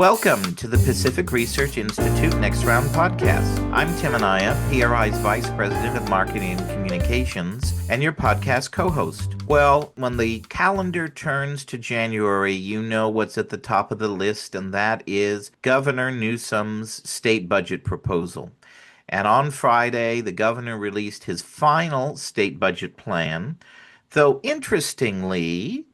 Welcome to the Pacific Research Institute Next Round podcast. I'm Tim Anaya, PRI's Vice President of Marketing and Communications, and your podcast co-host. Well, when the calendar turns to January, you know what's at the top of the list, and that is Governor Newsom's state budget proposal. And on Friday, the governor released his final state budget plan, though interestingly,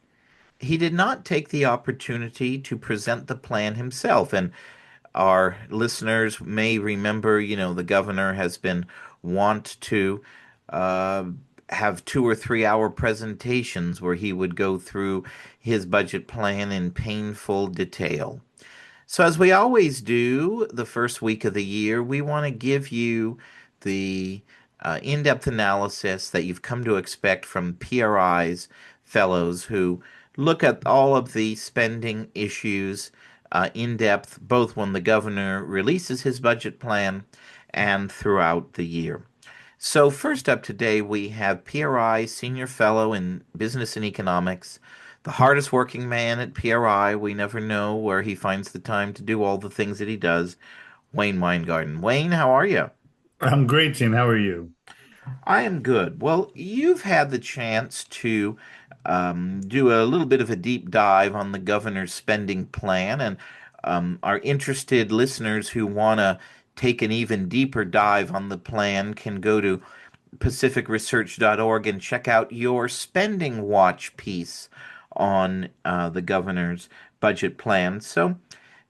he did not take the opportunity to present the plan himself. And our listeners may remember, the governor has been wont to uh, have 2 or 3 hour presentations where he would go through his budget plan in painful detail. So, as we always do the first week of the year, we want to give you the in depth analysis that you've come to expect from PRI's fellows who look at all of the spending issues in depth, both when the governor releases his budget plan and throughout the year. So, first up today, we have PRI Senior Fellow in Business and Economics, the hardest working man at PRI. We never know where he finds the time to do all the things that he does. Wayne Winegarden. Wayne, how are you? I'm great, Tim. How are you? I am good. Well, you've had the chance to do a little bit of a deep dive on the governor's spending plan, and our interested listeners who want to take an even deeper dive on the plan can go to pacificresearch.org and check out your spending watch piece on the governor's budget plan. So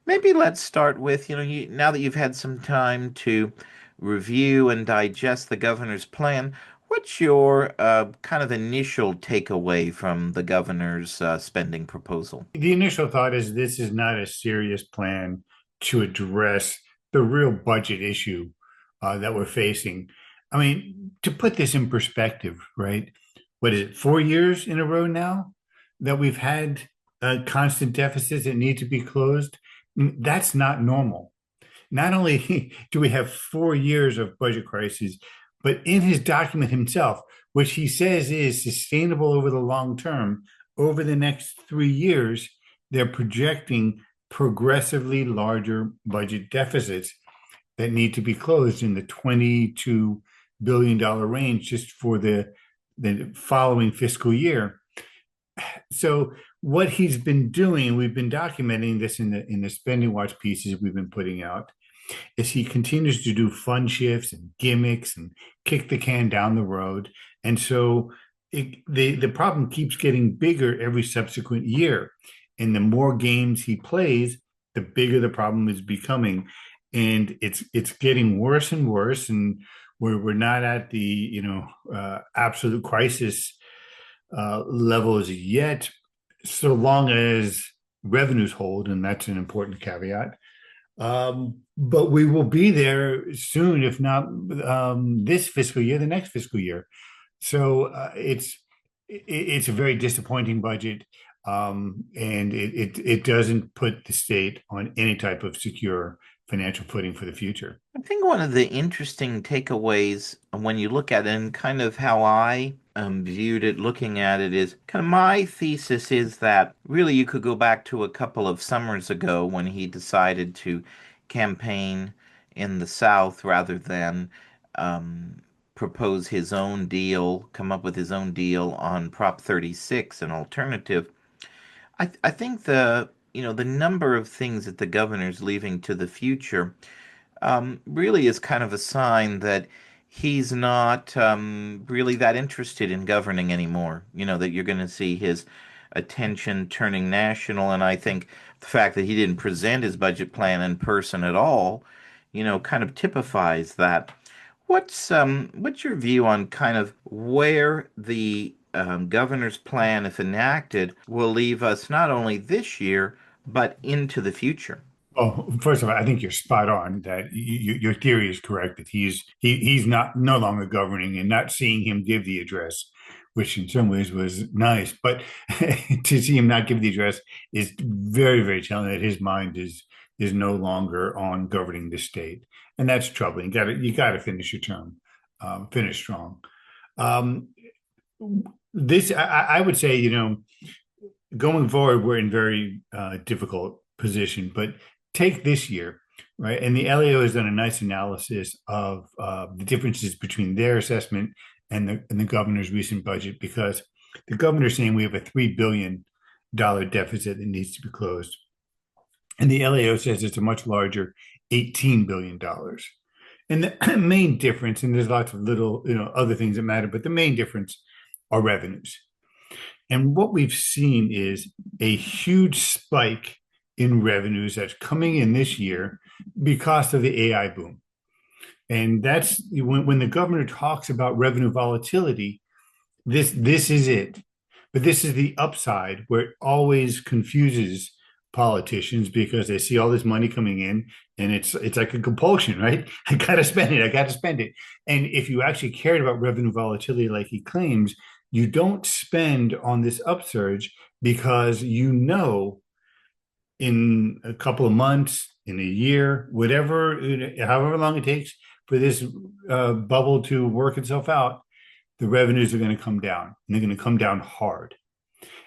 maybe let's start with, now that you've had some time to review and digest the governor's plan, what's your kind of initial takeaway from the governor's spending proposal? The initial thought is this is not a serious plan to address the real budget issue that we're facing. I mean, to put this in perspective, right? What is it, 4 years in a row now that we've had constant deficits that need to be closed? That's not normal. Not only do we have 4 years of budget crises, but in his document himself, which he says is sustainable over the long term, over the next 3 years, they're projecting progressively larger budget deficits that need to be closed in the $22 billion range just for the following fiscal year. So what he's been doing, we've been documenting this in the spending watch pieces we've been putting out, is he continues to do fun shifts and gimmicks and kick the can down the road. And so the problem keeps getting bigger every subsequent year. And the more games he plays, the bigger the problem is becoming. And it's getting worse and worse. And we're not at the absolute crisis levels yet, so long as revenues hold, and that's an important caveat. But we will be there soon, if not this fiscal year, the next fiscal year. So it's a very disappointing budget, and it doesn't put the state on any type of secure financial footing for the future. I think one of the interesting takeaways when you look at it and kind of how I viewed it, looking at it, is kind of my thesis is that really you could go back to a couple of summers ago when he decided to campaign in the South rather than um, propose his own deal, come up with his own deal on Prop 36, an alternative. I think the number of things that the governor's leaving to the future really is kind of a sign that he's not really that interested in governing anymore. That you're going to see his attention turning national. And I think the fact that he didn't present his budget plan in person at all, kind of typifies that. What's your view on kind of where the governor's plan, if enacted, will leave us not only this year, but into the future? Well, first of all, I think you're spot on that your theory is correct that he's not no longer governing, and not seeing him give the address, which in some ways was nice, but to see him not give the address is very, very telling that his mind is no longer on governing the state, and that's troubling. You got to finish your term, finish strong. Um, this I would say, going forward, we're in very difficult position, but take this year, right? And the LAO has done a nice analysis of the differences between their assessment and the governor's recent budget, because the governor's saying we have a $3 billion deficit that needs to be closed, and the LAO says it's a much larger $18 billion. And the main difference, and there's lots of little, other things that matter, but the main difference are revenues. And what we've seen is a huge spike in revenues that's coming in this year because of the AI boom. And that's when the governor talks about revenue volatility, this is it. But this is the upside where it always confuses politicians because they see all this money coming in and it's like a compulsion, right? I gotta spend it, I gotta spend it. And if you actually cared about revenue volatility like he claims, you don't spend on this upsurge because in a couple of months, in a year, whatever, however long it takes for this bubble to work itself out, the revenues are going to come down, and they're going to come down hard.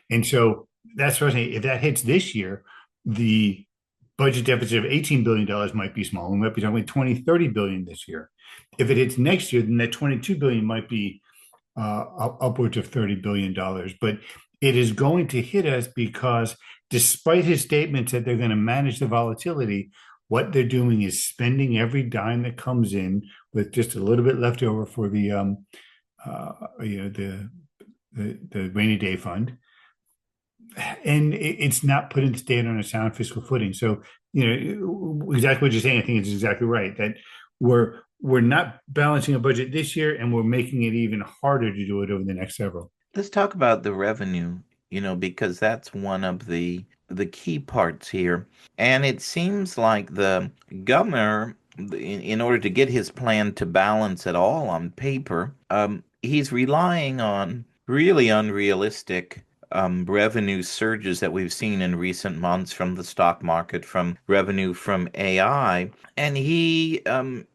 And so that's what I'm saying. If that hits this year, the budget deficit of $18 billion might be small. We might be talking 20, 30 billion this year. If it hits next year, then that 22 billion might be upwards of $30 billion. But it is going to hit us because despite his statements that they're going to manage the volatility, what they're doing is spending every dime that comes in with just a little bit left over for the rainy day fund, and it's not putting the state on a sound fiscal footing. So, exactly what you're saying, I think is exactly right, that we're not balancing a budget this year, and we're making it even harder to do it over the next several. Let's talk about the revenue, because that's one of the key parts here. And it seems like the governor, in order to get his plan to balance at all on paper, he's relying on really unrealistic revenue surges that we've seen in recent months from the stock market, from revenue from AI. And he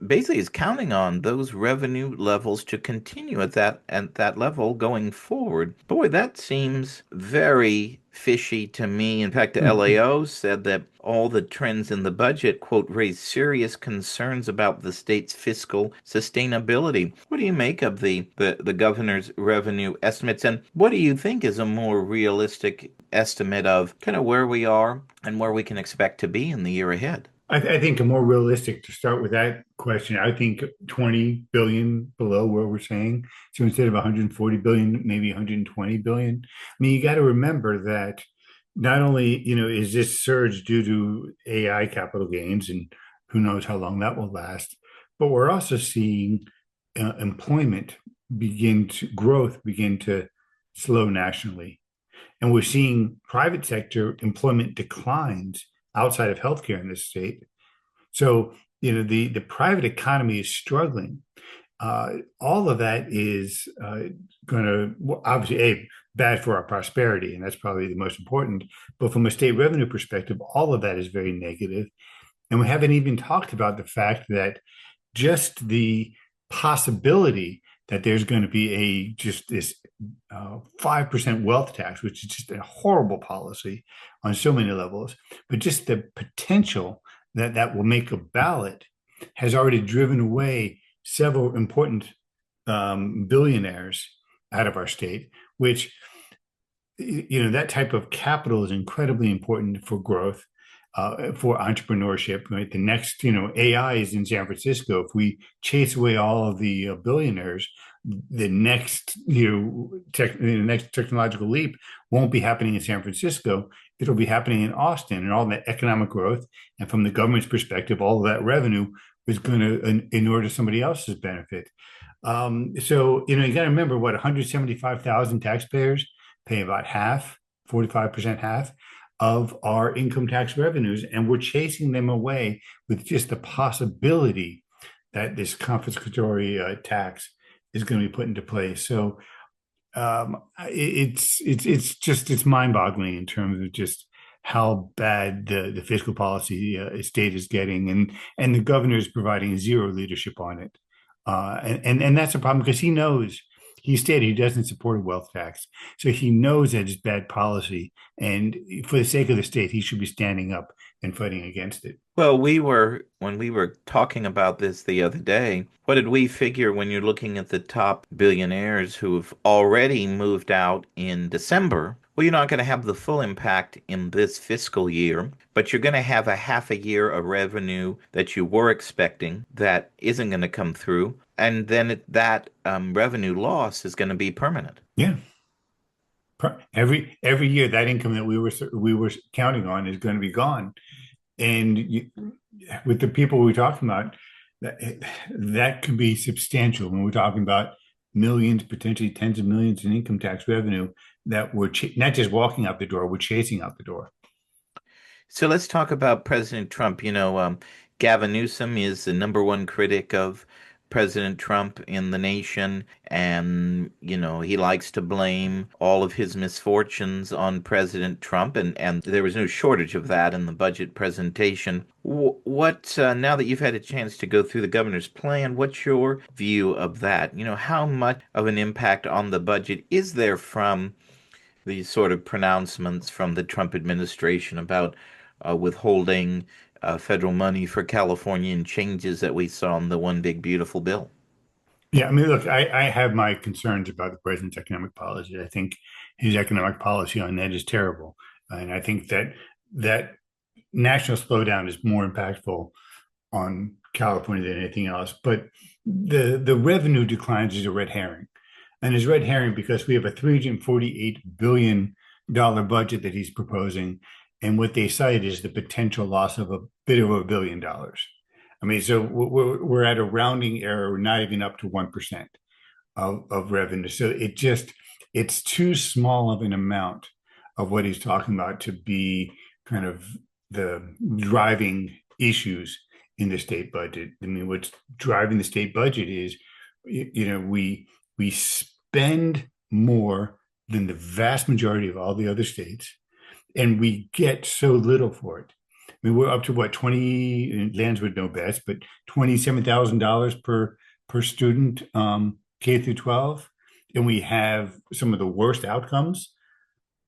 basically is counting on those revenue levels to continue at that level going forward. Boy, that seems very fishy to me. In fact, the LAO said that all the trends in the budget, quote, raise serious concerns about the state's fiscal sustainability. What do you make of the governor's revenue estimates? And what do you think is a more realistic estimate of kind of where we are and where we can expect to be in the year ahead? I think a more realistic, to start with that question, I think 20 billion below where we're saying. So instead of 140 billion, maybe 120 billion. I mean, you got to remember that not only, is this surge due to AI capital gains, and who knows how long that will last, but we're also seeing employment growth begin to slow nationally. And we're seeing private sector employment declines outside of healthcare in this state. So, the private economy is struggling. All of that is going to obviously bad for our prosperity, and that's probably the most important. But from a state revenue perspective, all of that is very negative. And we haven't even talked about the fact that just the possibility that there's going to be just this 5% wealth tax, which is just a horrible policy on so many levels, but just the potential that will make a ballot has already driven away several important billionaires out of our state, which, that type of capital is incredibly important for growth, for entrepreneurship, right? The next, AI is in San Francisco. If we chase away all of the billionaires, the next, the next technological leap won't be happening in San Francisco. It'll be happening in Austin, and all that economic growth. And from the government's perspective, all of that revenue is going to inure to somebody else's benefit. So, you got to remember 175,000 taxpayers pay about 45% half of our income tax revenues, and we're chasing them away with just the possibility that this confiscatory tax is going to be put into place. So it's mind-boggling in terms of just how bad the fiscal policy state is getting, and the governor is providing zero leadership on it, and that's a problem because he knows he stated he doesn't support a wealth tax. So he knows that it's bad policy. And for the sake of the state, he should be standing up and fighting against it. Well, when we were talking about this the other day, what did we figure when you're looking at the top billionaires who've already moved out in December? Well, you're not going to have the full impact in this fiscal year, but you're going to have a half a year of revenue that you were expecting that isn't going to come through. And then that revenue loss is going to be permanent. Yeah. Every year, that income that we were counting on is going to be gone. And with the people we're talking about, that could be substantial when we're talking about millions, potentially tens of millions in income tax revenue that we're not just walking out the door, we're chasing out the door. So let's talk about President Trump. Gavin Newsom is the number one critic of President Trump in the nation, and he likes to blame all of his misfortunes on President Trump, and there was no shortage of that in the budget presentation. What now that you've had a chance to go through the governor's plan, what's your view of that? How much of an impact on the budget is there from these sort of pronouncements from the Trump administration about withholding federal money for Californian changes that we saw in the One Big Beautiful Bill? Yeah, I mean, look, I have my concerns about the president's economic policy. I think his economic policy on that is terrible, and I think that national slowdown is more impactful on California than anything else. But the revenue declines is a red herring, and it's red herring because we have a $348 billion budget that he's proposing, and what they cite is the potential loss of a bit over $1 billion. I mean, so we're at a rounding error. We're not even up to 1% of revenue. So it's too small of an amount of what he's talking about to be kind of the driving issues in the state budget. I mean, what's driving the state budget is, we spend more than the vast majority of all the other states, and we get so little for it. I mean, we're up to what, 20, Lance would know best, but $27,000 per student, K through 12, and we have some of the worst outcomes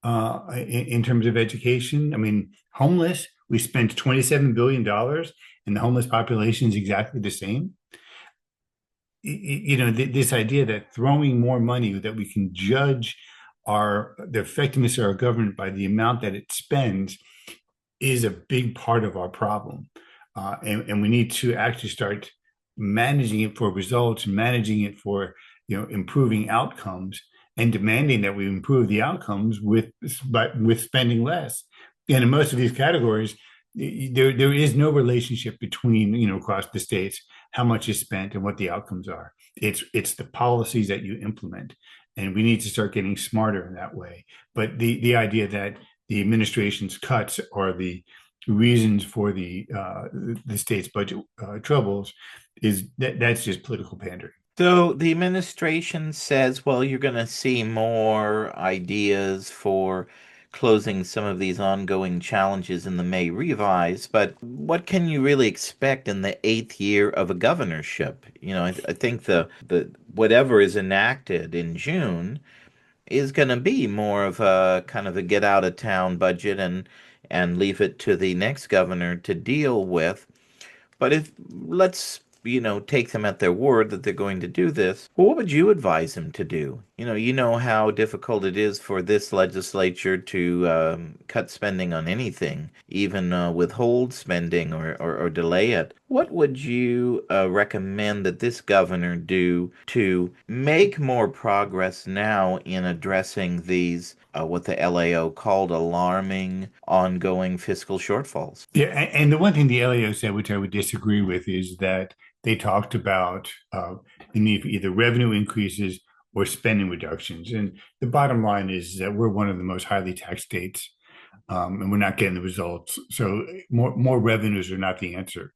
in terms of education. I mean, homeless, we spent $27 billion, and the homeless population is exactly the same. This idea that throwing more money, that we can judge the effectiveness of our government by the amount that it spends, is a big part of our problem. And we need to actually start managing it for results, managing it for improving outcomes, and demanding that we improve the outcomes with spending less. And in most of these categories, there is no relationship between across the states how much is spent and what the outcomes are. It's the policies that you implement, and we need to start getting smarter in that way. But the idea that the administration's cuts are the reasons for the state's budget troubles that's just political pandering. So the administration says, well, you're going to see more ideas for closing some of these ongoing challenges in the May revise, but what can you really expect in the eighth year of a governorship? I think the whatever is enacted in June is going to be more of a kind of a get out of town budget and leave it to the next governor to deal with. But if let's take them at their word that they're going to do this, well, what would you advise them to do? You know how difficult it is for this legislature to cut spending on anything, even withhold spending or delay it. What would you recommend that this governor do to make more progress now in addressing these, what the LAO called alarming, ongoing fiscal shortfalls? Yeah, and the one thing the LAO said, which I would disagree with, is that they talked about the need for either revenue increases or spending reductions. And the bottom line is that we're one of the most highly taxed states, and we're not getting the results. So more revenues are not the answer.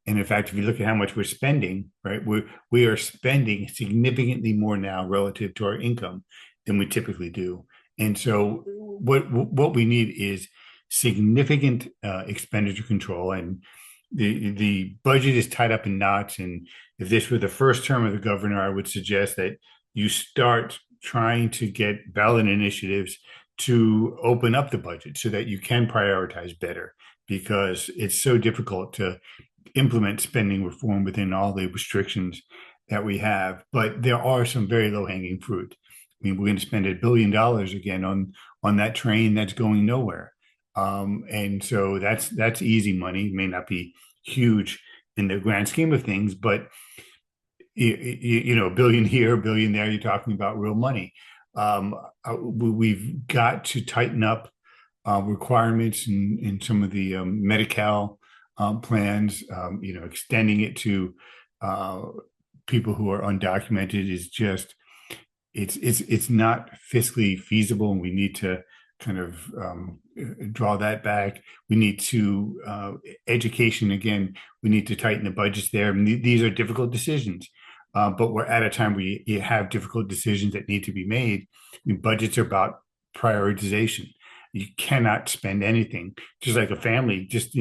And in fact, if you look at how much we're spending, right, we are spending significantly more now relative to our income than we typically do. And so what we need is significant expenditure control, and the budget is tied up in knots. And if this were the first term of the governor, I would suggest that you start trying to get ballot initiatives to open up the budget so that you can prioritize better, because it's so difficult to implement spending reform within all the restrictions that we have. But there are some very low hanging fruit. I mean, we're going to spend $1 billion again on that train that's going nowhere. And so that's easy money. It may not be huge in the grand scheme of things, but a billion here, a billion there, you're talking about real money. Um, we've got to tighten up requirements in some of the Medi-Cal plans. Extending it to uh, people who are undocumented is just it's not fiscally feasible, and we need to kind of draw that back. We need to education again. We need to tighten the budgets there. I mean, these are difficult decisions, but we're at a time where you have difficult decisions that need to be made. I mean, budgets are about prioritization. You cannot spend anything, just like a family. Just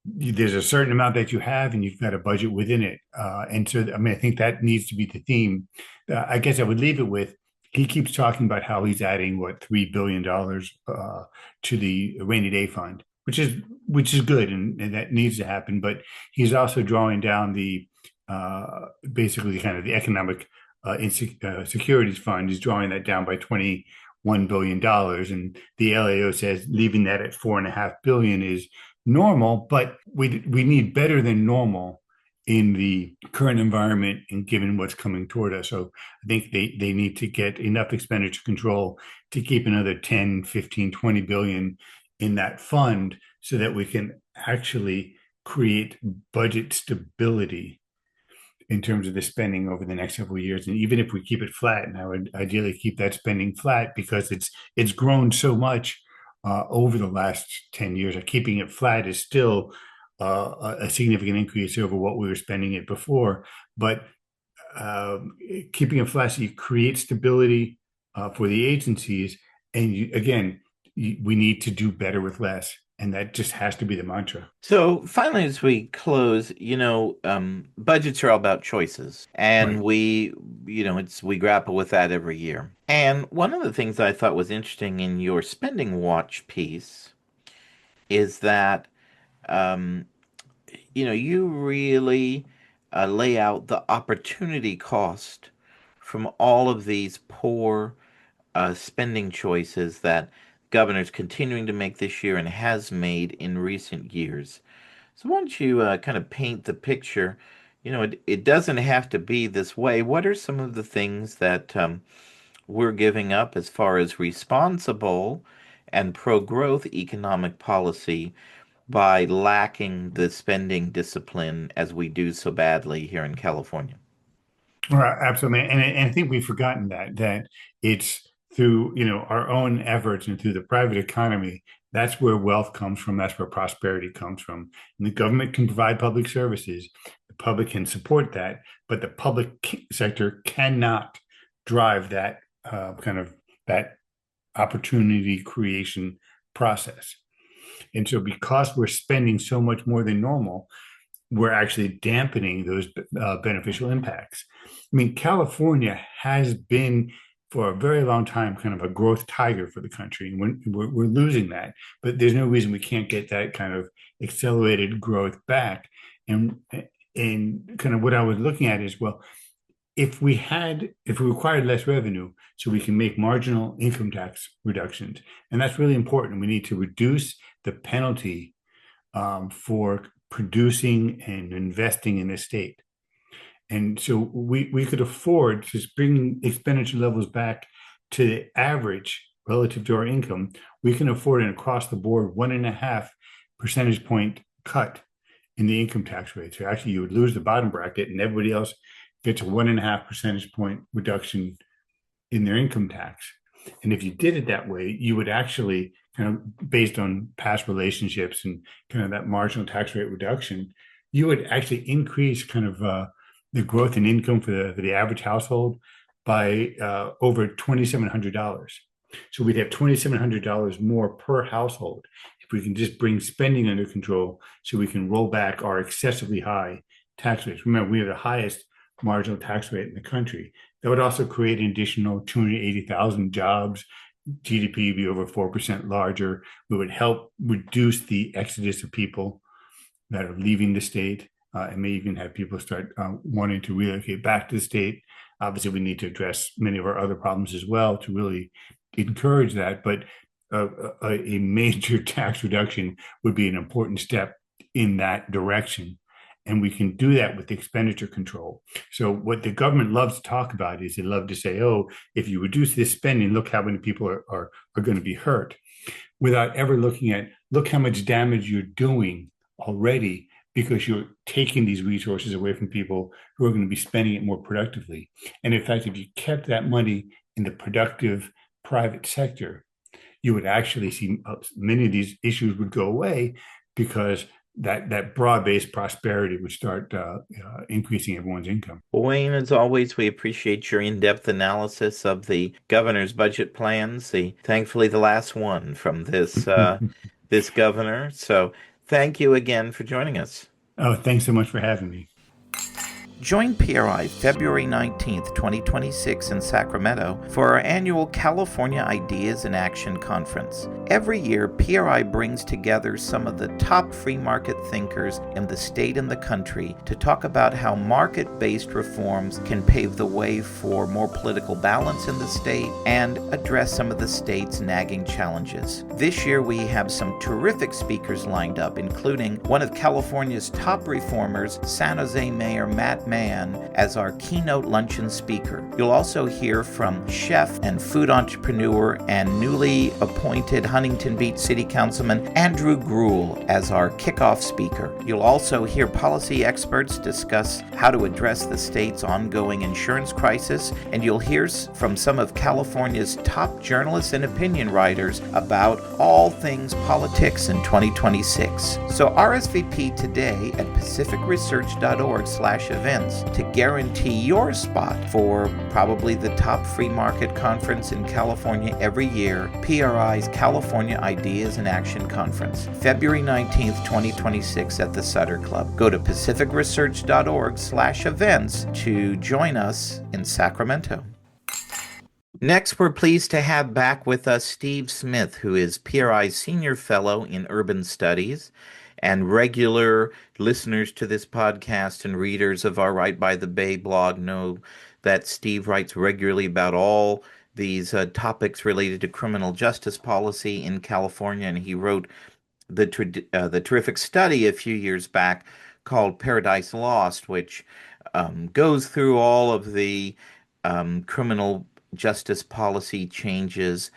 there's a certain amount that you have, and you've got a budget within it. And so, I mean, I think that needs to be the theme. I guess I would leave it with, he keeps talking about how he's adding $3 billion to the rainy day fund, which is good, and that needs to happen. But he's also drawing down the basically kind of the economic securities fund. He's drawing that down by $21 billion, and the LAO says leaving that at $4.5 billion is normal, but we need better than normal in the current environment and given what's coming toward us. So I think they need to get enough expenditure control to keep another 10, 15, 20 billion in that fund so that we can actually create budget stability in terms of the spending over the next several years. And even if we keep it flat, and I would ideally keep that spending flat because it's grown so much over the last 10 years. Keeping it flat is still a significant increase over what we were spending it before. But keeping it flat so you create stability for the agencies. And we need to do better with less. And that just has to be the mantra. So finally, as we close, budgets are all about choices, and Right. we grapple with that every year. And one of the things I thought was interesting in your spending watch piece is that um, you really lay out the opportunity cost from all of these poor spending choices that governor's continuing to make this year and has made in recent years. So why don't you kind of paint the picture? It doesn't have to be this way. What are some of the things that we're giving up as far as responsible and pro-growth economic policy by lacking the spending discipline as we do so badly here in California? Right, absolutely. And I think we've forgotten that it's through, our own efforts and through the private economy, that's where wealth comes from, that's where prosperity comes from. And the government can provide public services, the public can support that, but the public sector cannot drive that kind of that opportunity creation process. And so because we're spending so much more than normal, we're actually dampening those beneficial impacts. I mean, California has been for a very long time kind of a growth tiger for the country. And we're losing that, but there's no reason we can't get that kind of accelerated growth back. And kind of what I was looking at is, well, if we required less revenue so we can make marginal income tax reductions, and that's really important. We need to reduce the penalty for producing and investing in the state. And so we could afford to bring expenditure levels back to the average relative to our income. We can afford an across the board 1.5 percentage point cut in the income tax rate. So actually, you would lose the bottom bracket, and everybody else gets a 1.5 percentage point reduction in their income tax. And if you did it that way, you would actually kind of based on past relationships and kind of that marginal tax rate reduction, you would actually increase kind of the growth in income for the average household by over $2,700. So we'd have $2,700 more per household if we can just bring spending under control so we can roll back our excessively high tax rates. Remember, we have the highest marginal tax rate in the country. That would also create an additional 280,000 jobs. GDP would be over 4% larger. We would help reduce the exodus of people that are leaving the state, and may even have people start wanting to relocate back to the state. Obviously, we need to address many of our other problems as well to really encourage that. But a major tax reduction would be an important step in that direction. And we can do that with expenditure control. So what the government loves to talk about is they love to say, oh, if you reduce this spending, look how many people are going to be hurt, without ever looking at, look how much damage you're doing already because you're taking these resources away from people who are going to be spending it more productively. And in fact, if you kept that money in the productive private sector, you would actually see many of these issues would go away, because that broad-based prosperity would start increasing everyone's income. Wayne, as always, we appreciate your in-depth analysis of the governor's budget plans. Thankfully the last one from this governor. So thank you again for joining us. Oh, thanks so much for having me. Join PRI February 19th, 2026 in Sacramento for our annual California Ideas in Action Conference. Every year, PRI brings together some of the top free market thinkers in the state and the country to talk about how market-based reforms can pave the way for more political balance in the state and address some of the state's nagging challenges. This year, we have some terrific speakers lined up, including one of California's top reformers, San Jose Mayor Matt Mann, as our keynote luncheon speaker. You'll also hear from chef and food entrepreneur and newly appointed Huntington Beach City Councilman Andrew Gruhl as our kickoff speaker. You'll also hear policy experts discuss how to address the state's ongoing insurance crisis, and you'll hear from some of California's top journalists and opinion writers about all things politics in 2026. So RSVP today at pacificresearch.org/events to guarantee your spot for probably the top free market conference in California every year, PRI's California Ideas in Action Conference, February 19th, 2026 at the Sutter Club. Go to pacificresearch.org/events to join us in Sacramento. Next, we're pleased to have back with us Steve Smith, who is PRI's Senior Fellow in Urban Studies. And regular listeners to this podcast and readers of our Right by the Bay blog know that Steve writes regularly about all these topics related to criminal justice policy in California. And he wrote the terrific study a few years back called Paradise Lost, which goes through all of the criminal justice policy changes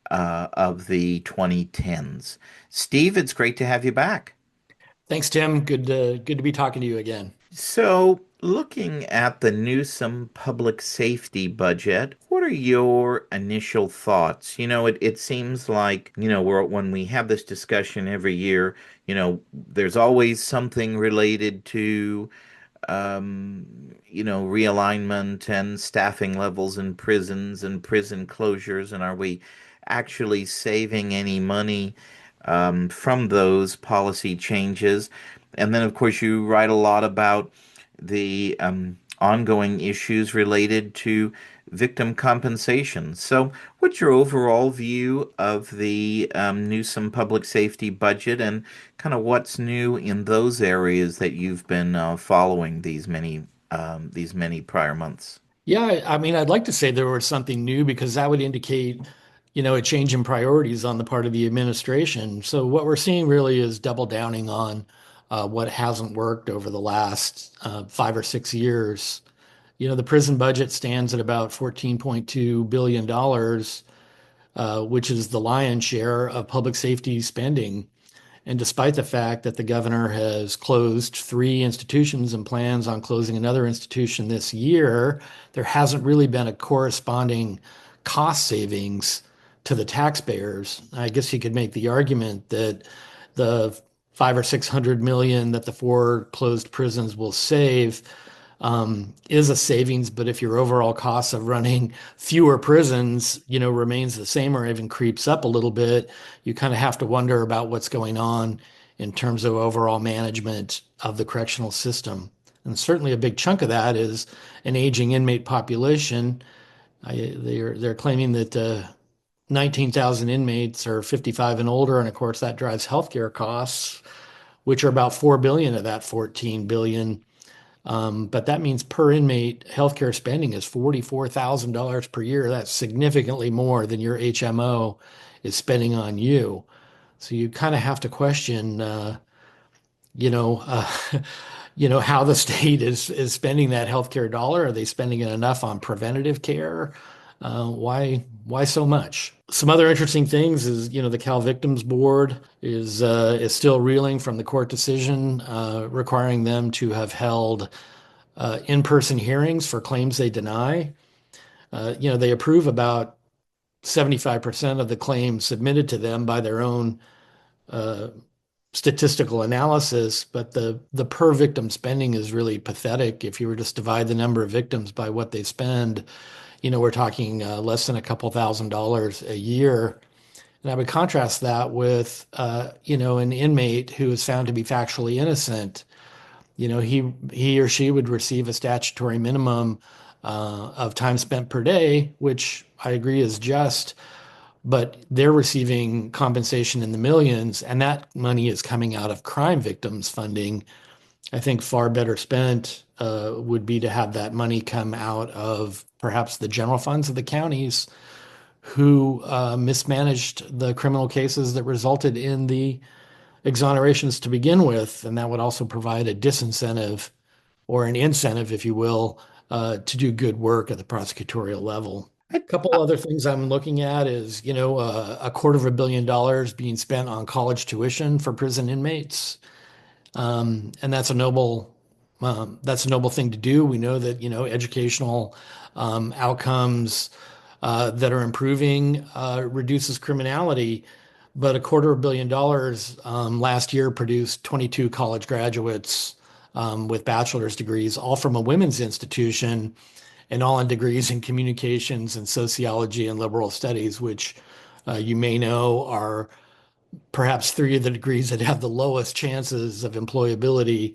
of the 2010s. Steve, it's great to have you back. Thanks, Tim. Good to be talking to you again. So, looking at the Newsom public safety budget, what are your initial thoughts? It seems like, when we have this discussion every year, there's always something related to, realignment and staffing levels in prisons and prison closures. And are we actually saving any money from those policy changes? And then, of course, you write a lot about the ongoing issues related to victim compensation. So what's your overall view of the Newsom public safety budget, and kind of what's new in those areas that you've been following these many prior months? Yeah, I mean, I'd like to say there was something new because that would indicate, a change in priorities on the part of the administration. So what we're seeing really is double downing on what hasn't worked over the last 5 or 6 years. The prison budget stands at about $14.2 billion, which is the lion's share of public safety spending. And despite the fact that the governor has closed 3 institutions and plans on closing another institution this year, there hasn't really been a corresponding cost savings to the taxpayers. I guess you could make the argument that the 500 or 600 million that the 4 closed prisons will save is a savings, but if your overall cost of running fewer prisons, remains the same or even creeps up a little bit, you kind of have to wonder about what's going on in terms of overall management of the correctional system. And certainly a big chunk of that is an aging inmate population. They're claiming that 19,000 inmates are 55 and older, and of course that drives healthcare costs, which are about 4 billion of that 14 billion. But that means per inmate healthcare spending is $44,000 per year. That's significantly more than your HMO is spending on you. So you kind of have to question, you know, how the state is spending that healthcare dollar. Are they spending it enough on preventative care? Why so much? Some other interesting things is, the Cal Victims Board is still reeling from the court decision requiring them to have held in-person hearings for claims they deny. They approve about 75% of the claims submitted to them by their own uh, statistical analysis, but the per victim spending is really pathetic. If you were just divide the number of victims by what they spend, we're talking less than a couple $1,000s a year. And I would contrast that with, an inmate who is found to be factually innocent. He or she would receive a statutory minimum of time spent per day, which I agree is just, but they're receiving compensation in the millions, and that money is coming out of crime victims funding. I think far better spent would be to have that money come out of perhaps the general funds of the counties who mismanaged the criminal cases that resulted in the exonerations to begin with. And that would also provide a disincentive or an incentive, if you will, to do good work at the prosecutorial level. A couple other things I'm looking at is, $250 million being spent on college tuition for prison inmates. And that's a noble thing to do. We know that, educational outcomes that are improving reduces criminality. But $250 million last year produced 22 college graduates with bachelor's degrees, all from a women's institution, and all in degrees in communications and sociology and liberal studies, which you may know are perhaps three of the degrees that have the lowest chances of employability,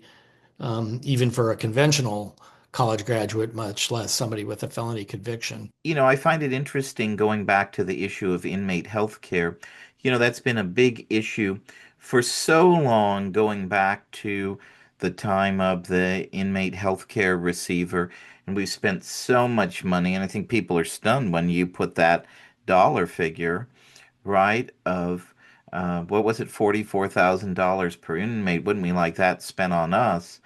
even for a conventional college graduate, much less somebody with a felony conviction. I find it interesting going back to the issue of inmate health care. That's been a big issue for so long, going back to the time of the inmate health care receiver. And we've spent so much money, and I think people are stunned when you put that dollar figure, right, of what was it, $44,000 per inmate? Wouldn't we like that spent on us?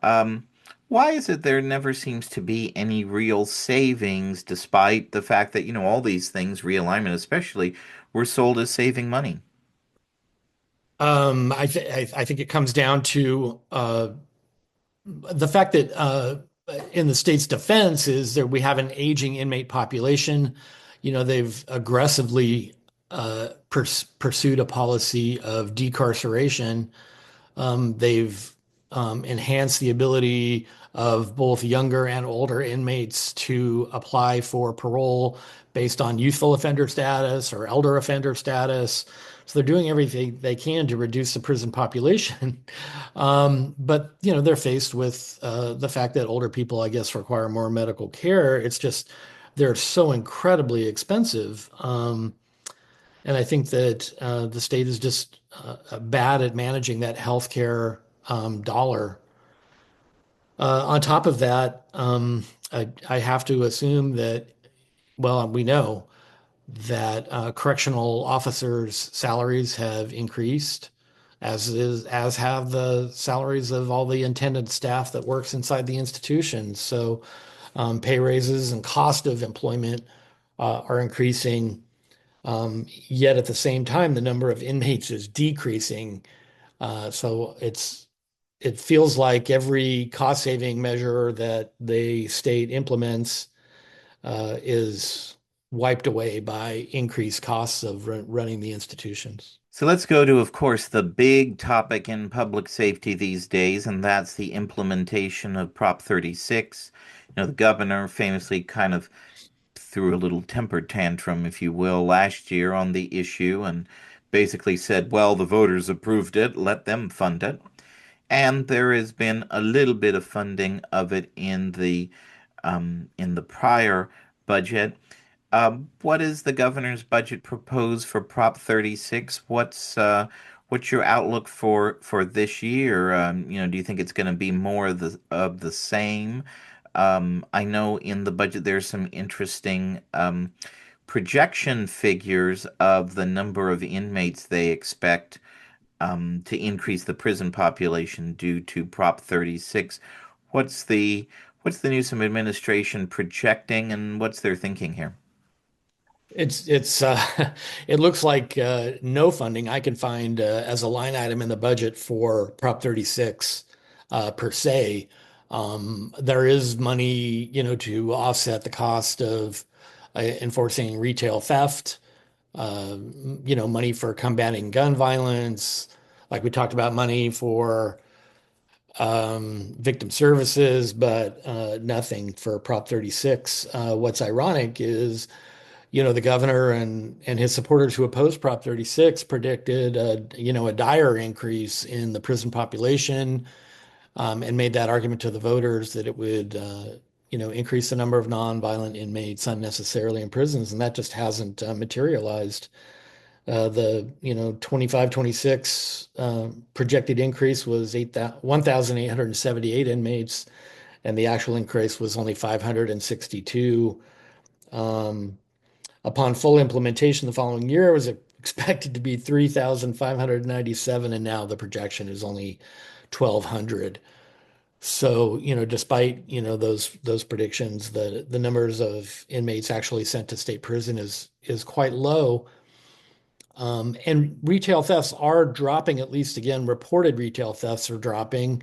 Um, why is it there never seems to be any real savings, despite the fact that, all these things, realignment especially, were sold as saving money? I think it comes down to the fact that in the state's defense is that we have an aging inmate population. They've aggressively pursued a policy of decarceration. They've enhanced the ability of both younger and older inmates to apply for parole based on youthful offender status or elder offender status. So they're doing everything they can to reduce the prison population. But, they're faced with the fact that older people, I guess, require more medical care. It's just they're so incredibly expensive. And I think that the state is just bad at managing that healthcare dollar. On top of that, I have to assume that, well, we know that correctional officers' salaries have increased, as have the salaries of all the attendant staff that works inside the institution. So pay raises and cost of employment are increasing. Yet at the same time, the number of inmates is decreasing. So it feels like every cost saving measure that the state implements is wiped away by increased costs of running the institutions. So let's go to, of course, the big topic in public safety these days, and that's the implementation of Prop 36. The governor famously kind of threw a little temper tantrum, if you will, last year on the issue and basically said, well, the voters approved it, let them fund it. And there has been a little bit of funding of it in the prior budget. What is the governor's budget proposed for Prop 36? What's your outlook for this year? Do you think it's going to be more of the same? I know in the budget there's some interesting projection figures of the number of inmates they expect to increase the prison population due to Prop 36. What's the what's the Newsom administration projecting, and what's their thinking here? It's it looks like no funding I can find as a line item in the budget for Prop 36 per se. There is money, to offset the cost of enforcing retail theft, uh, money for combating gun violence, like we talked about, money for victim services, but nothing for Prop 36. What's ironic is the governor and his supporters who opposed Prop 36 predicted a dire increase in the prison population, and made that argument to the voters that it would increase the number of nonviolent inmates unnecessarily in prisons, and that just hasn't materialized. The 25, 26 projected increase was 1,878 inmates, and the actual increase was only 562. Um, Upon full implementation the following year, it was expected to be 3,597, and now the projection is only 1,200. So, despite, those predictions, the numbers of inmates actually sent to state prison is quite low. And retail thefts are dropping, at least again, reported retail thefts are dropping.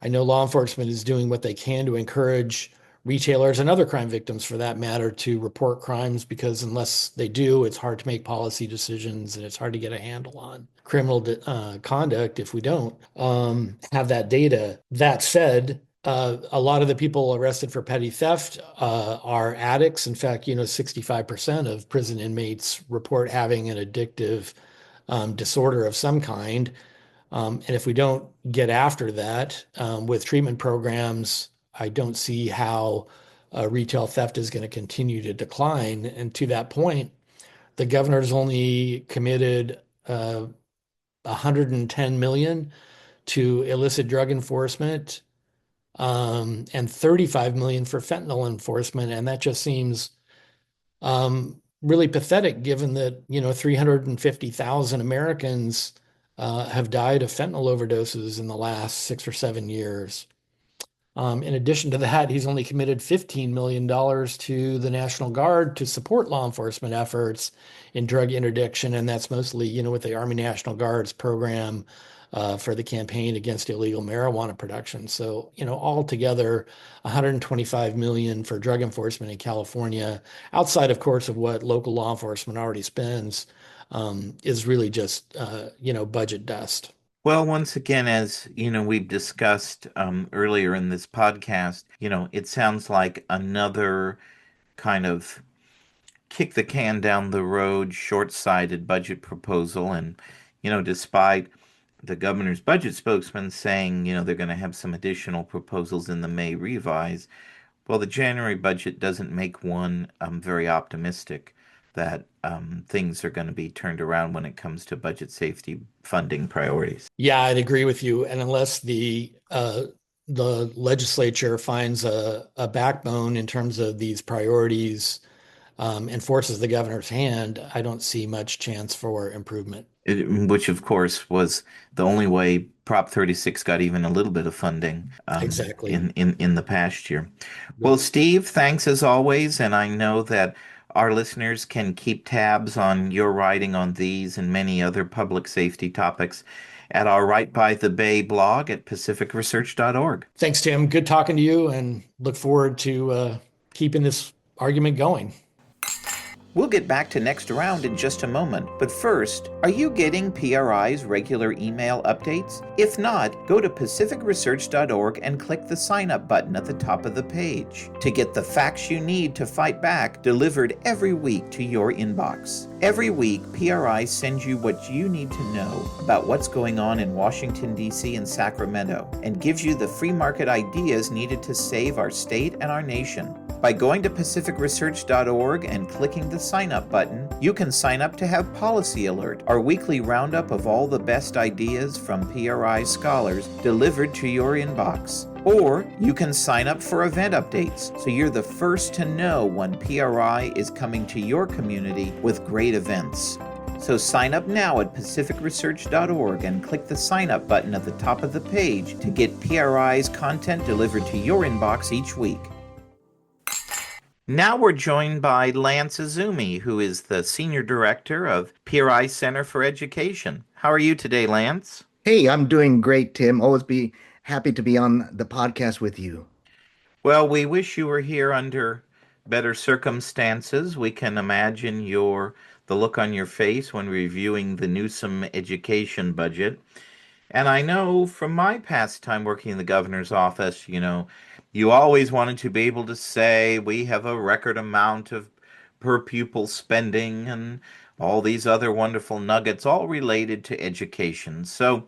I know law enforcement is doing what they can to encourage retailers and other crime victims, for that matter, to report crimes, because unless they do, it's hard to make policy decisions and it's hard to get a handle on criminal conduct if we don't have that data. That said, a lot of the people arrested for petty theft are addicts. In fact, 65% of prison inmates report having an addictive disorder of some kind. And if we don't get after that with treatment programs, I don't see how retail theft is going to continue to decline. And to that point, the governor's only committed 110 million to illicit drug enforcement, and 35 million for fentanyl enforcement. And that just seems really pathetic, given that, 350,000 Americans have died of fentanyl overdoses in the last 6 or 7 years. In addition to that, he's only committed $15 million to the National Guard to support law enforcement efforts in drug interdiction. And that's mostly, with the Army National Guard's program for the campaign against illegal marijuana production. So, altogether, 125 million for drug enforcement in California, outside, of course, of what local law enforcement already spends, is really just, budget dust. Well, once again, as we've discussed earlier in this podcast, it sounds like another kind of kick the can down the road, short-sighted budget proposal. And, despite the governor's budget spokesman saying, they're going to have some additional proposals in the May revise, well, the January budget doesn't make one very optimistic that things are going to be turned around when it comes to budget safety funding priorities. Yeah, I'd agree with you. And unless the legislature finds a backbone in terms of these priorities, and forces the governor's hand, I don't see much chance for improvement. Which, of course, was the only way Prop 36 got even a little bit of funding Exactly. in the past year. Well, Steve, thanks as always. And I know that our listeners can keep tabs on your writing on these and many other public safety topics at our Right by the Bay blog at pacificresearch.org. Thanks, Tim. Good talking to you, and look forward to keeping this argument going. We'll get back to Next Round in just a moment, but first, are you getting PRI's regular email updates? If not, go to pacificresearch.org and click the sign up button at the top of the page to get the facts you need to fight back delivered every week to your inbox. Every week, PRI sends you what you need to know about what's going on in Washington, D.C. and Sacramento, and gives you the free market ideas needed to save our state and our nation. By going to pacificresearch.org and clicking the sign up button, you can sign up to have Policy Alert, our weekly roundup of all the best ideas from PRI scholars delivered to your inbox. Or you can sign up for event updates so you're the first to know when PRI is coming to your community with great events. So sign up now at pacificresearch.org and click the sign up button at the top of the page to get PRI's content delivered to your inbox each week. Now we're joined by Lance Izumi, who is the Senior Director of PRI Center for Education. How are you today, Lance? Hey, I'm doing great, Tim. Always be happy to be on the podcast with you. Well, we wish you were here under better circumstances. We can imagine the look on your face when reviewing the Newsom education budget. And I know from my past time working in the governor's office, you always wanted to be able to say we have a record amount of per pupil spending and all these other wonderful nuggets, all related to education. So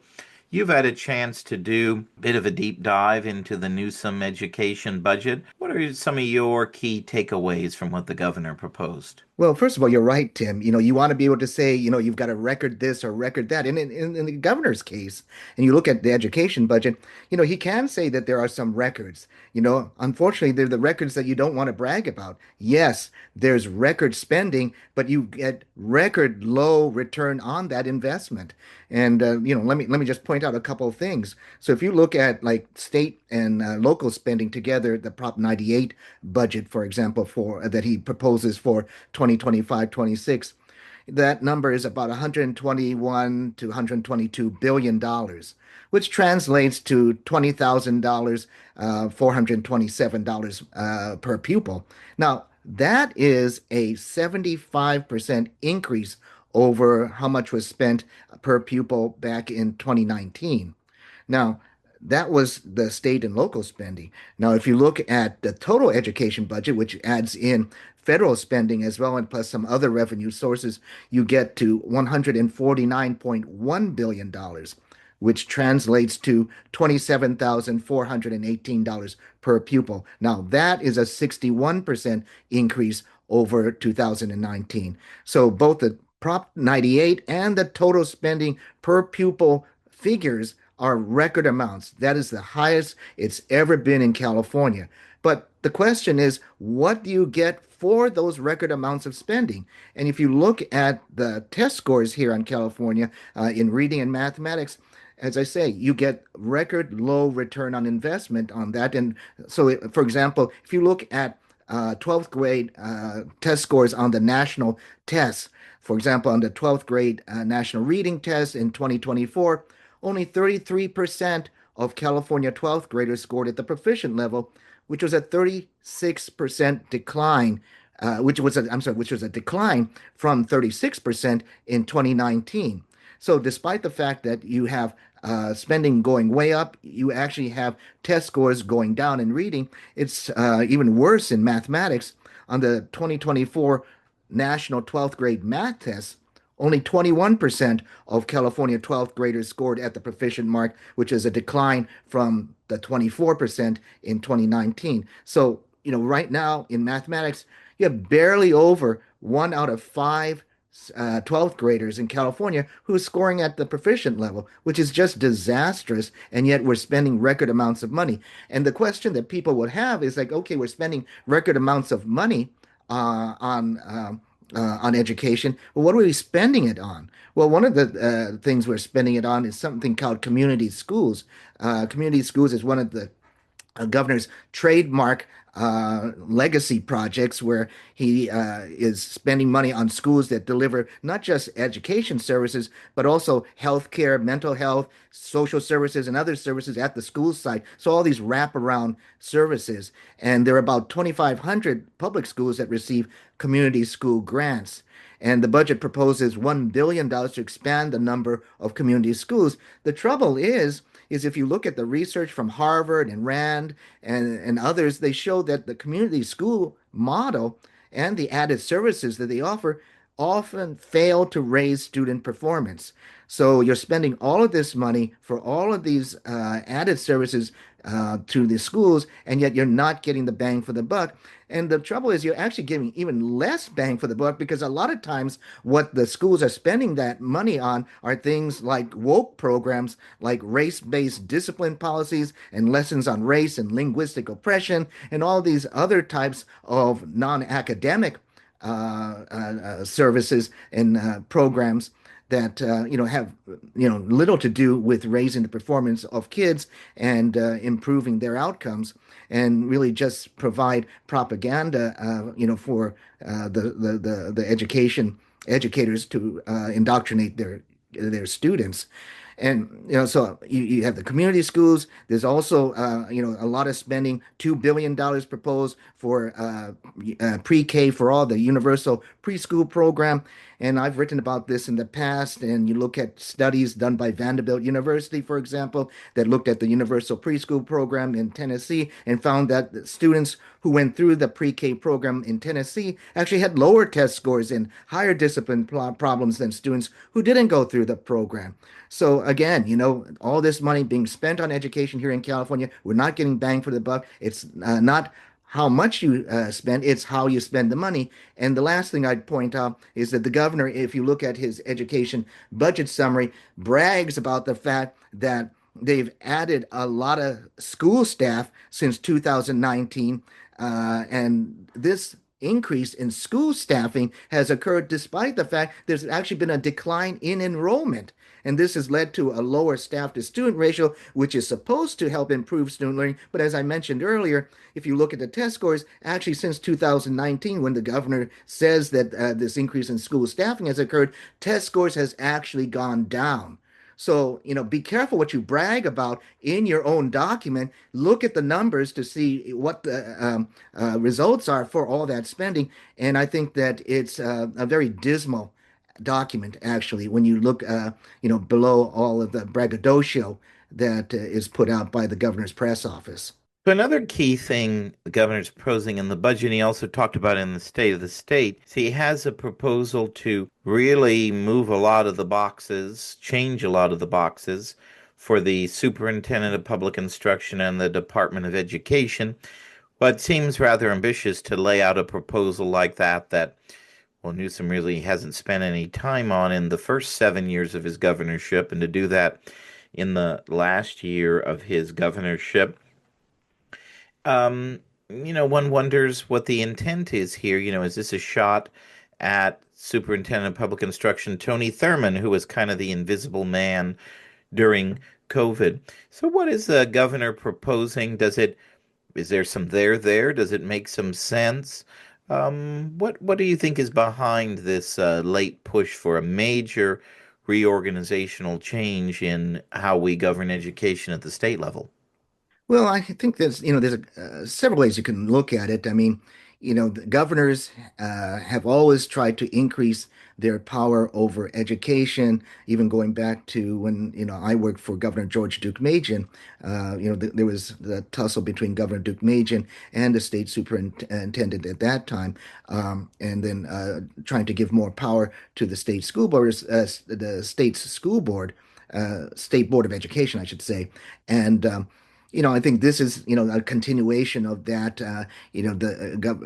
you've had a chance to do a bit of a deep dive into the Newsom education budget. What are some of your key takeaways from what the governor proposed? Well, first of all, you're right, Tim. You want to be able to say, you've got a record this or record that. And in the governor's case, and you look at the education budget, he can say that there are some records. Unfortunately, they're the records that you don't want to brag about. Yes, there's record spending, but you get record low return on that investment. And let me just point out a couple of things. So if you look at like state and local spending together, the Prop 98 budget, for example, for that he proposes for 2025-26, that number is about 121 to 122 billion dollars, which translates to $20,000, $427 per pupil. Now, that is a 75% increase over how much was spent per pupil back in 2019. Now, that was the state and local spending. Now, if you look at the total education budget, which adds in federal spending as well, and plus some other revenue sources, you get to $149.1 billion, which translates to $27,418 per pupil. Now, that is a 61% increase over 2019. So both the Prop 98 and the total spending per pupil figures are record amounts. That is the highest it's ever been in California. But the question is, what do you get for those record amounts of spending? And if you look at the test scores here in California in reading and mathematics, as I say, you get record low return on investment on that. And so, for example, if you look at 12th grade test scores on the national tests, for example, on the 12th grade national reading test in 2024, only 33% of California 12th graders scored at the proficient level, which was a 36% decline, which was a decline from 36% in 2019. So despite the fact that you have spending going way up, you actually have test scores going down in reading. It's even worse in mathematics. On the 2024 national 12th grade math test, only 21% of California 12th graders scored at the proficient mark, which is a decline from the 24% in 2019. So, right now in mathematics, you have barely over 1 out of 5 12th graders in California who's scoring at the proficient level, which is just disastrous. And yet we're spending record amounts of money. And the question that people would have is like, okay, we're spending record amounts of money on education. Well, what are we spending it on? Well, one of the things we're spending it on is something called community schools. Community schools is one of the governor's trademark legacy projects where he is spending money on schools that deliver not just education services, but also healthcare, mental health, social services, and other services at the school site. So all these wraparound services. And there are about 2,500 public schools that receive community school grants. And the budget proposes $1 billion to expand the number of community schools. The trouble is if you look at the research from Harvard and Rand and others, they show that the community school model and the added services that they offer often fail to raise student performance. So you're spending all of this money for all of these added services to the schools, and yet you're not getting the bang for the buck. And the trouble is, you're actually getting even less bang for the buck because a lot of times what the schools are spending that money on are things like woke programs, like race-based discipline policies and lessons on race and linguistic oppression, and all these other types of non-academic services and programs that have little to do with raising the performance of kids and improving their outcomes, and really just provide propaganda for the educators to indoctrinate their students. And so you have the community schools. There's also a lot of spending, $2 billion proposed for pre-K for all, the universal preschool program. And I've written about this in the past. And you look at studies done by Vanderbilt University, for example, that looked at the universal preschool program in Tennessee and found that the students who went through the pre-K program in Tennessee actually had lower test scores and higher discipline problems than students who didn't go through the program. So again, all this money being spent on education here in California, we're not getting bang for the buck. It's not how much you spend, it's how you spend the money. And the last thing I'd point out is that the governor, if you look at his education budget summary, brags about the fact that they've added a lot of school staff since 2019. And this increase in school staffing has occurred despite the fact there's actually been a decline in enrollment. And this has led to a lower staff to student ratio, which is supposed to help improve student learning. But as I mentioned earlier, if you look at the test scores, actually since 2019, when the governor says that this increase in school staffing has occurred, test scores has actually gone down. So, be careful what you brag about in your own document. Look at the numbers to see what the results are for all that spending. And I think that it's a very dismal document, actually, when you look, below all of the braggadocio that is put out by the governor's press office. So another key thing the governor's proposing in the budget, and he also talked about in the state of the state, so he has a proposal to really move a lot of the boxes, change a lot of the boxes for the superintendent of public instruction and the Department of Education, but seems rather ambitious to lay out a proposal like that, well, Newsom really hasn't spent any time on in the first 7 years of his governorship, and to do that in the last year of his governorship. One wonders what the intent is here. Is this a shot at Superintendent of Public Instruction Tony Thurmond, who was kind of the invisible man during COVID? So what is the governor proposing? Is there some there? Does it make some sense? What do you think is behind this late push for a major reorganizational change in how we govern education at the state level? Well, I think there's several ways you can look at it. I mean, the governors have always tried to increase their power over education, even going back to when, I worked for Governor George Deukmejian. There was the tussle between Governor Deukmejian and the state superintendent at that time, and then trying to give more power to the state school board, the state's school board, state board of education, I should say. And I think this is, a continuation of that.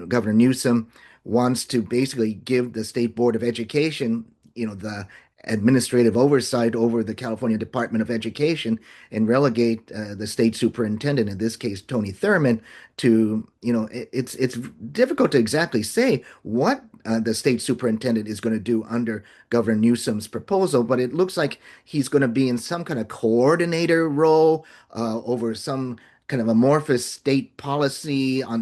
Governor Newsom wants to basically give the State Board of Education, the administrative oversight over the California Department of Education and relegate the state superintendent, in this case, Tony Thurmond, to, it's difficult to exactly say what the state superintendent is going to do under Governor Newsom's proposal, but it looks like he's going to be in some kind of coordinator role over some kind of amorphous state policy on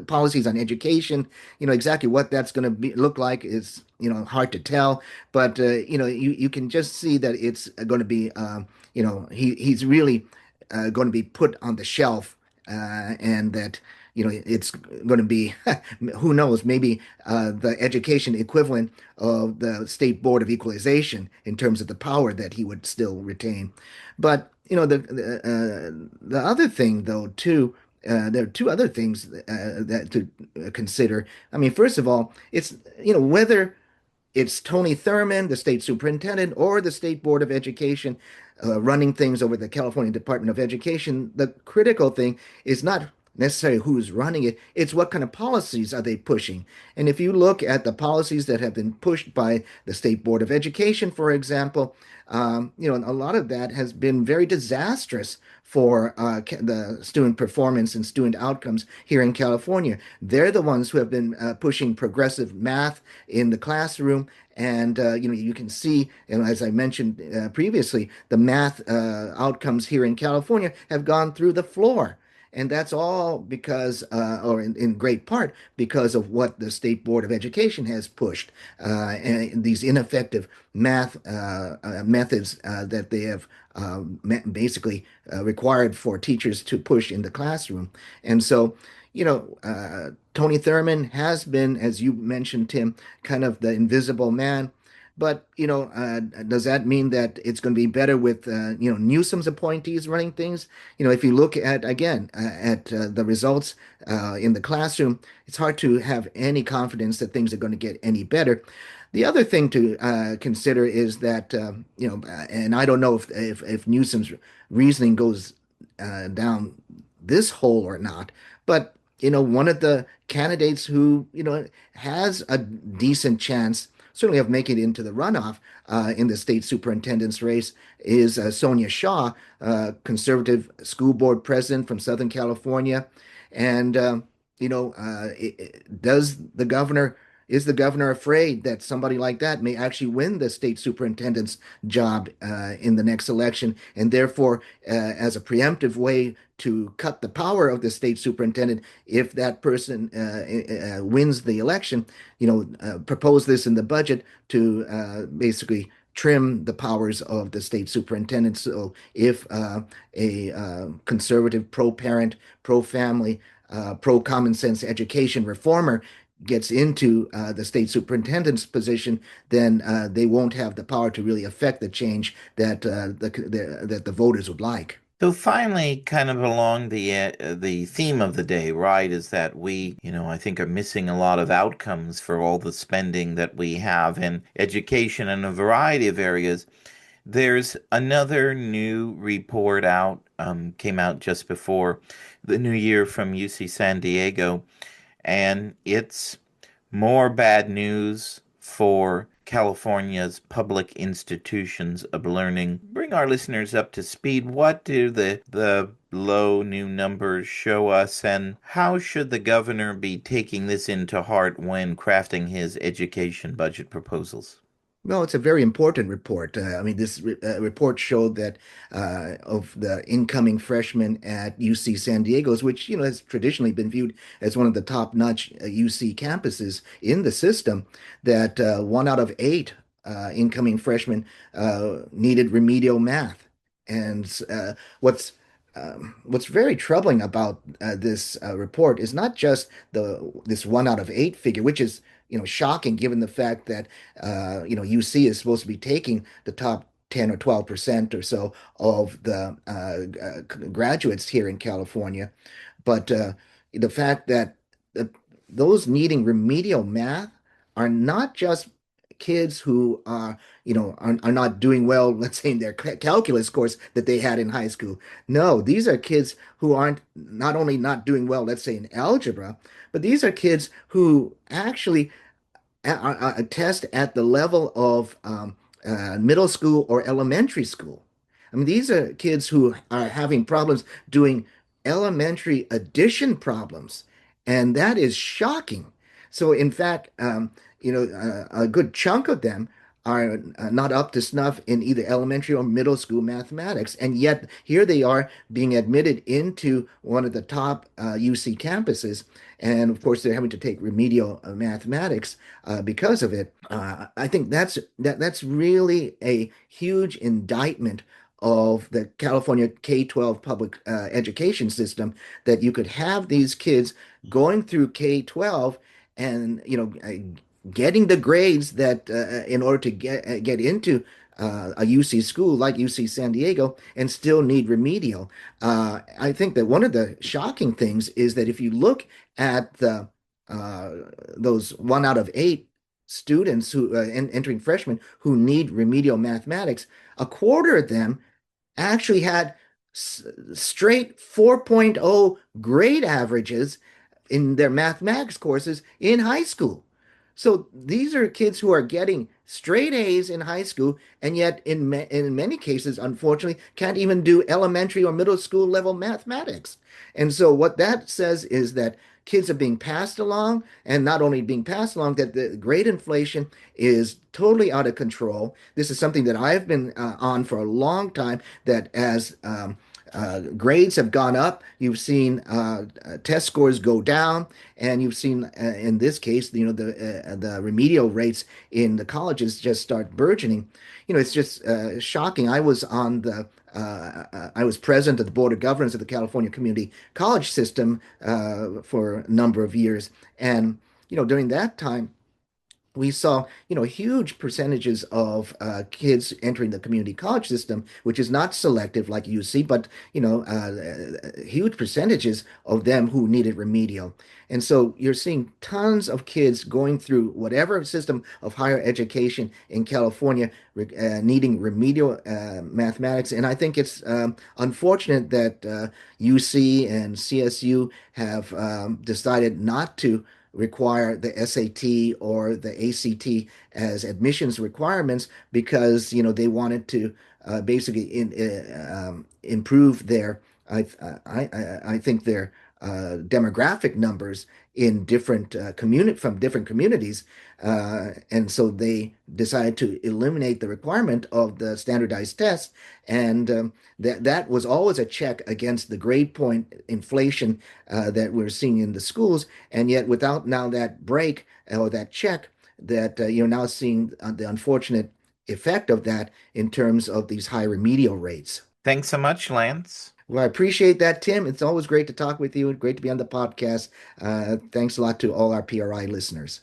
policies on education. Exactly what that's going to look like is hard to tell, but you can just see that it's going to be he's really going to be put on the shelf, and that it's going to be, who knows, maybe the education equivalent of the State Board of Equalization in terms of the power that he would still retain. But, the other thing, though, too, there are two other things that to consider. I mean, first of all, it's, whether it's Tony Thurmond, the state superintendent, or the State Board of Education running things over the California Department of Education. The critical thing is not necessarily who's running it, it's what kind of policies are they pushing. And if you look at the policies that have been pushed by the State Board of Education, for example, a lot of that has been very disastrous for the student performance and student outcomes here in California. They're the ones who have been pushing progressive math in the classroom. And you can see, as I mentioned previously, the math outcomes here in California have gone through the floor. And that's all because, or in great part, because of what the State Board of Education has pushed, and these ineffective math methods that they have basically required for teachers to push in the classroom. And so, Tony Thurmond has been, as you mentioned, Tim, kind of the invisible man. But, does that mean that it's going to be better with, Newsom's appointees running things? If you look at, again, at the results in the classroom, it's hard to have any confidence that things are going to get any better. The other thing to consider is that, and I don't know if Newsom's reasoning goes down this hole or not, but, one of the candidates who, has a decent chance certainly of making it into the runoff in the state superintendent's race is Sonia Shaw, conservative school board president from Southern California. And, does the governor, is the governor afraid that somebody like that may actually win the state superintendent's job in the next election? And therefore, as a preemptive way to cut the power of the state superintendent, if that person wins the election, propose this in the budget to basically trim the powers of the state superintendent. So if a conservative, pro-parent, pro-family, pro-common sense education reformer gets into the state superintendent's position, then they won't have the power to really affect the change that that the voters would like. So finally, kind of along the theme of the day, right, is that we, I think are missing a lot of outcomes for all the spending that we have in education in a variety of areas. There's another new report out, came out just before the new year from UC San Diego, and it's more bad news for California's public institutions of learning. Bring our listeners up to speed. What do the low new numbers show us, and how should the governor be taking this into heart when crafting his education budget proposals? No, it's a very important report. I mean, this report showed that of the incoming freshmen at UC San Diego's, which, has traditionally been viewed as one of the top-notch UC campuses in the system, that 1 out of 8 incoming freshmen needed remedial math. And what's very troubling about this report is not just this 1 out of 8 figure, which is shocking given the fact that UC is supposed to be taking the top 10 or 12% or so of the graduates here in California. But the fact that those needing remedial math are not just kids who are not doing well, let's say in their calculus course that they had in high school. No, these are kids who aren't not only not doing well, let's say in algebra, but these are kids who actually test at the level of middle school or elementary school. I mean, these are kids who are having problems doing elementary addition problems, and that is shocking. So, in fact, a good chunk of them are not up to snuff in either elementary or middle school mathematics, and yet here they are being admitted into one of the top UC campuses, and of course they're having to take remedial mathematics because of it. I think that's really a huge indictment of the California K-12 public education system, that you could have these kids going through K-12 and getting the grades that in order to get into a UC school like UC San Diego and still need remedial. I think that one of the shocking things is that if you look at the those 1 out of 8 students who entering freshmen who need remedial mathematics, a quarter of them actually had straight 4.0 grade averages in their mathematics courses in high school. So these are kids who are getting straight A's in high school, and yet in many cases, unfortunately, can't even do elementary or middle school level mathematics. And so what that says is that kids are being passed along, and not only being passed along, that the grade inflation is totally out of control. This is something that I've been on for a long time, that as grades have gone up, you've seen test scores go down, and you've seen in this case, the remedial rates in the colleges just start burgeoning. It's just shocking. I was president of the Board of Governors of the California Community College System for a number of years, and during that time, we saw, huge percentages of kids entering the community college system, which is not selective like UC, but, huge percentages of them who needed remedial. And so you're seeing tons of kids going through whatever system of higher education in California needing remedial mathematics. And I think it's unfortunate that UC and CSU have decided not to require the SAT or the ACT as admissions requirements, because they wanted to basically improve their I think their demographic numbers in different from different communities, and so they decided to eliminate the requirement of the standardized tests, and that was always a check against the grade point inflation that we're seeing in the schools, and yet without now that break or that check, that you're now seeing the unfortunate effect of that in terms of these high remedial rates. Thanks so much, Lance. Well, I appreciate that, Tim. It's always great to talk with you and great to be on the podcast. Thanks a lot to all our PRI listeners.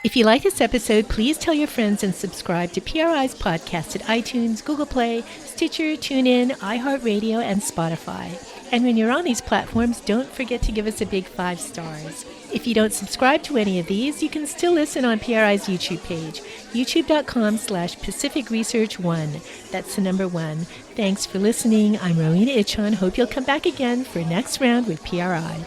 If you like this episode, please tell your friends and subscribe to PRI's podcast at iTunes, Google Play, Stitcher, TuneIn, iHeartRadio, and Spotify. And when you're on these platforms, don't forget to give us a big 5 stars. If you don't subscribe to any of these, you can still listen on PRI's YouTube page, youtube.com/Pacific Research 1. That's the number 1. Thanks for listening. I'm Rowena Ichon. Hope you'll come back again for next round with PRI.